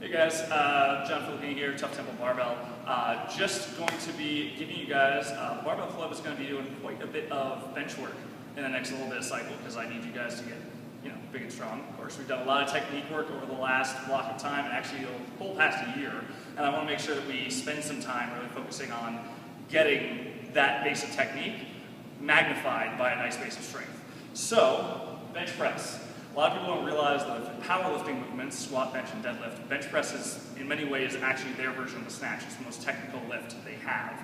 Hey guys, John Philippine here, Tough Temple Barbell. Just going to be giving you guys, the Barbell Club is going to be doing quite a bit of bench work in the next little bit of cycle because I need you guys to get, big and strong. Of course, we've done a lot of technique work over the last block of time, and actually the whole past year, and I want to make sure that we spend some time really focusing on getting that base of technique magnified by a nice base of strength. So, bench press. A lot of people don't realize that for powerlifting movements, squat, bench, and deadlift, bench press is, in many ways, actually their version of the snatch. It's the most technical lift they have.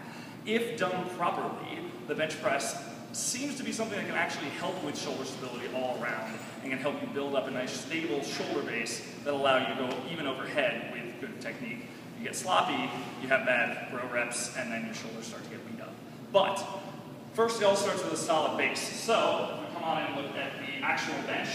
If done properly, the bench press seems to be something that can actually help with shoulder stability all around and can help you build up a nice, stable shoulder base that'll allow you to go even overhead with good technique. You get sloppy, you have bad row reps, and then your shoulders start to get beat up. But first, it all starts with a solid base. So, if we come on and look at the actual bench,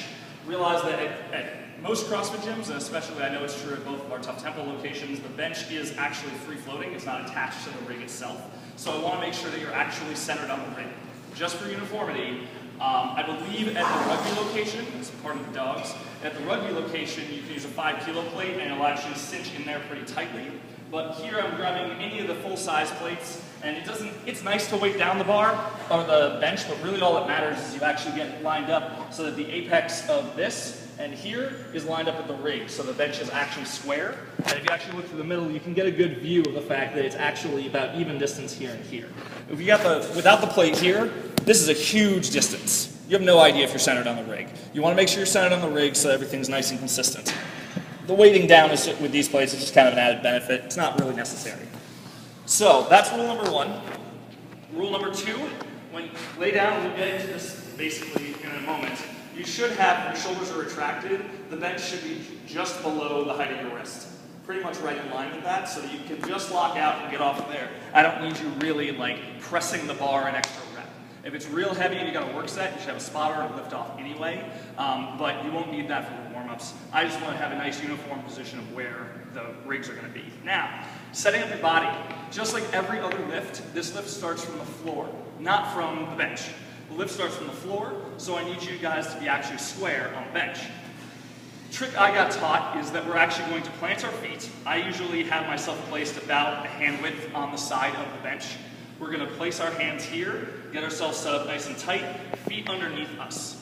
realize that at most CrossFit gyms, and especially I know it's true at both of our Tough Temple locations, the bench is actually free floating. It's not attached to the rig itself. So I want to make sure that you're actually centered on the rig. Just for uniformity, I believe at the rugby location, it's part of the dogs, at the rugby location you can use a 5 kilo plate and it'll actually cinch in there pretty tightly. But here I'm grabbing any of the full-size plates, and it's nice to weight down the bar or the bench, but really all that matters is you actually get lined up so that the apex of this and here is lined up with the rig, so the bench is actually square. And if you actually look through the middle, you can get a good view of the fact that it's actually about even distance here and here. If you got without the plate here, this is a huge distance. You have no idea if you're centered on the rig. You want to make sure you're centered on the rig so everything's nice and consistent. The weighting down with these plates is just kind of an added benefit. It's not really necessary. So that's rule number 1. Rule number 2, when you lay down, we'll get into this basically in a moment. You should have, your shoulders are retracted, the bench should be just below the height of your wrist. Pretty much right in line with that, so that you can just lock out and get off of there. I don't need you really pressing the bar an extra rep. If it's real heavy and you got a work set, you should have a spotter and lift off anyway, but you won't need that for the warm-ups. I just want to have a nice uniform position of where the rigs are going to be. Now, setting up your body. Just like every other lift, this lift starts from the floor, not from the bench. The lift starts from the floor, so I need you guys to be actually square on the bench. The trick I got taught is that we're actually going to plant our feet. I usually have myself placed about a hand width on the side of the bench. We're going to place our hands here, get ourselves set up nice and tight, feet underneath us.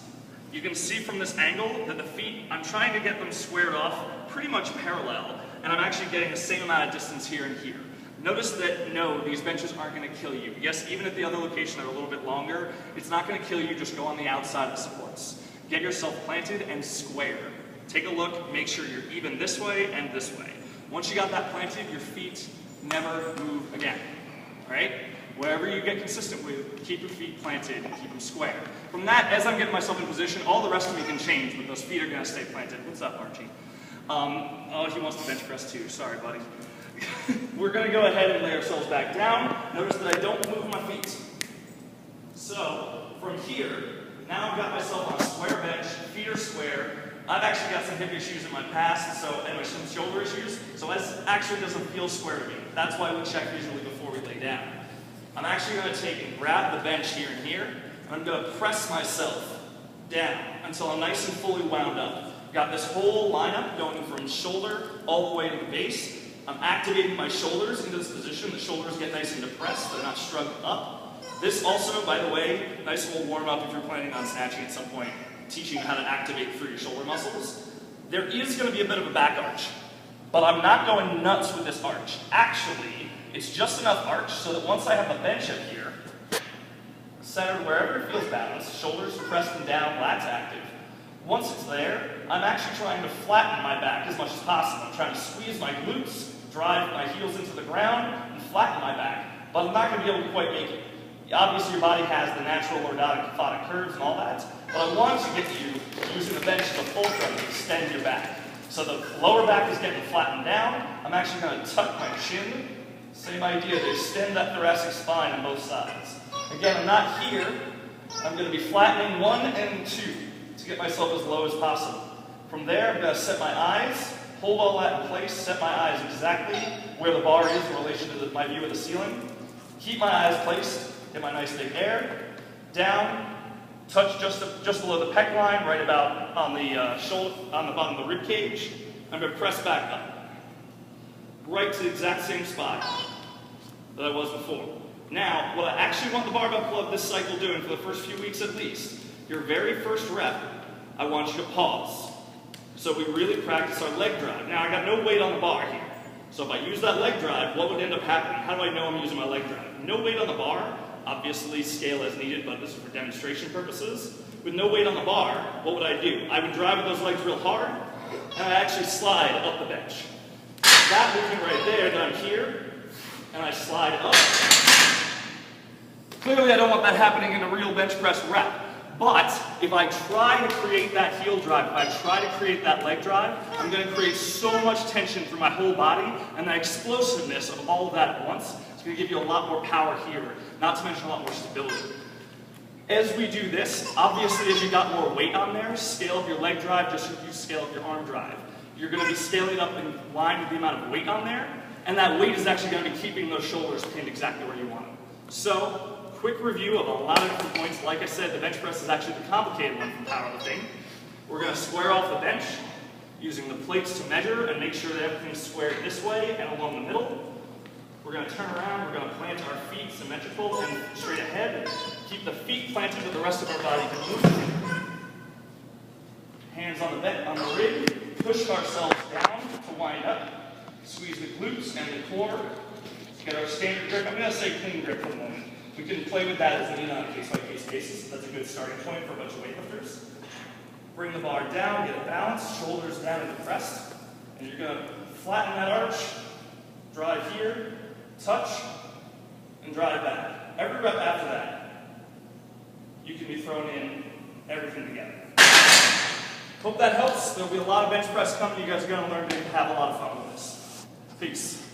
You can see from this angle that the feet, I'm trying to get them squared off pretty much parallel, and I'm actually getting the same amount of distance here and here. Notice that, no, these benches aren't going to kill you. Yes, even at the other location they're a little bit longer, it's not going to kill you, just go on the outside of the supports. Get yourself planted and square. Take a look, make sure you're even this way and this way. Once you got that planted, your feet never move again, all right? Wherever you get consistent with, keep your feet planted and keep them square. From that, as I'm getting myself in position, all the rest of me can change, but those feet are going to stay planted. What's up, Archie? Oh, he wants to bench press too. Sorry, buddy. We're going to go ahead and lay ourselves back down. Notice that I don't move my feet. So, from here, now I've got myself on a square bench, feet are square. I've actually got some hip issues in my past, and some shoulder issues, so this actually doesn't feel square to me. That's why we check visually before we lay down. I'm actually going to take and grab the bench here and here, and I'm going to press myself down until I'm nice and fully wound up. Got this whole lineup going from shoulder all the way to the base. I'm activating my shoulders into this position. The shoulders get nice and depressed. They're not shrugged up. This also, by the way, nice little warm-up if you're planning on snatching at some point, teaching you how to activate through your shoulder muscles. There is going to be a bit of a back arch, but I'm not going nuts with this arch. Actually, it's just enough arch so that once I have the bench up here, centered wherever it feels balanced, shoulders pressed and down, lats active. Once it's there, I'm actually trying to flatten my back as much as possible. I'm trying to squeeze my glutes, drive my heels into the ground, and flatten my back. But I'm not going to be able to quite make it. Obviously, your body has the natural orthotic curves and all that, but I want to get you using the bench as a fulcrum to extend your back. So the lower back is getting flattened down. I'm actually going to tuck my chin. Same idea, to extend that thoracic spine on both sides. Again, I'm not here. I'm going to be flattening 1 and 2 to get myself as low as possible. From there, I'm going to set my eyes, hold all that in place, set my eyes exactly where the bar is in relation to my view of the ceiling. Keep my eyes placed, get my nice big air, down, touch just below the pec line, right about on the shoulder, on the bottom of the rib cage. I'm going to press back up. right to the exact same spot that I was before. Now, what I actually want the barbell pull-up this cycle doing for the first few weeks at least, your very first rep, I want you to pause. So we really practice our leg drive. Now, I got no weight on the bar here. So if I use that leg drive, what would end up happening? How do I know I'm using my leg drive? No weight on the bar, obviously scale as needed, but this is for demonstration purposes. With no weight on the bar, what would I do? I would drive with those legs real hard, and I actually slide up the bench. That movement right there, that I'm here, and I slide up. Clearly I don't want that happening in a real bench press rep. But if I try to create that heel drive, if I try to create that leg drive, I'm going to create so much tension through my whole body, and the explosiveness of all of that at once is going to give you a lot more power here, not to mention a lot more stability. As we do this, obviously as you got more weight on there, scale up your leg drive just as you scale up your arm drive. You're going to be scaling up in line with the amount of weight on there, and that weight is actually going to be keeping those shoulders pinned exactly where you want them. So, quick review of a lot of different points. Like I said, the bench press is actually the complicated one from powerlifting. We're going to square off the bench using the plates to measure and make sure that everything's squared this way and along the middle. We're going to turn around, we're going to plant our feet symmetrical and straight ahead. Keep the feet planted with the rest of our body moving. Hands on the rig, push ourselves down to wind up. Squeeze the glutes and the core. Get our standard grip. I'm going to say clean grip for a moment. We can play with that as needed on a case-by-case basis. That's a good starting point for a bunch of weightlifters. Bring the bar down, get it balanced, shoulders down and depressed. And you're going to flatten that arch, drive here, touch, and drive back. Every rep after that, you can be thrown in everything together. Hope that helps. There'll be a lot of bench press coming. You guys are going to learn to have a lot of fun with this. Peace.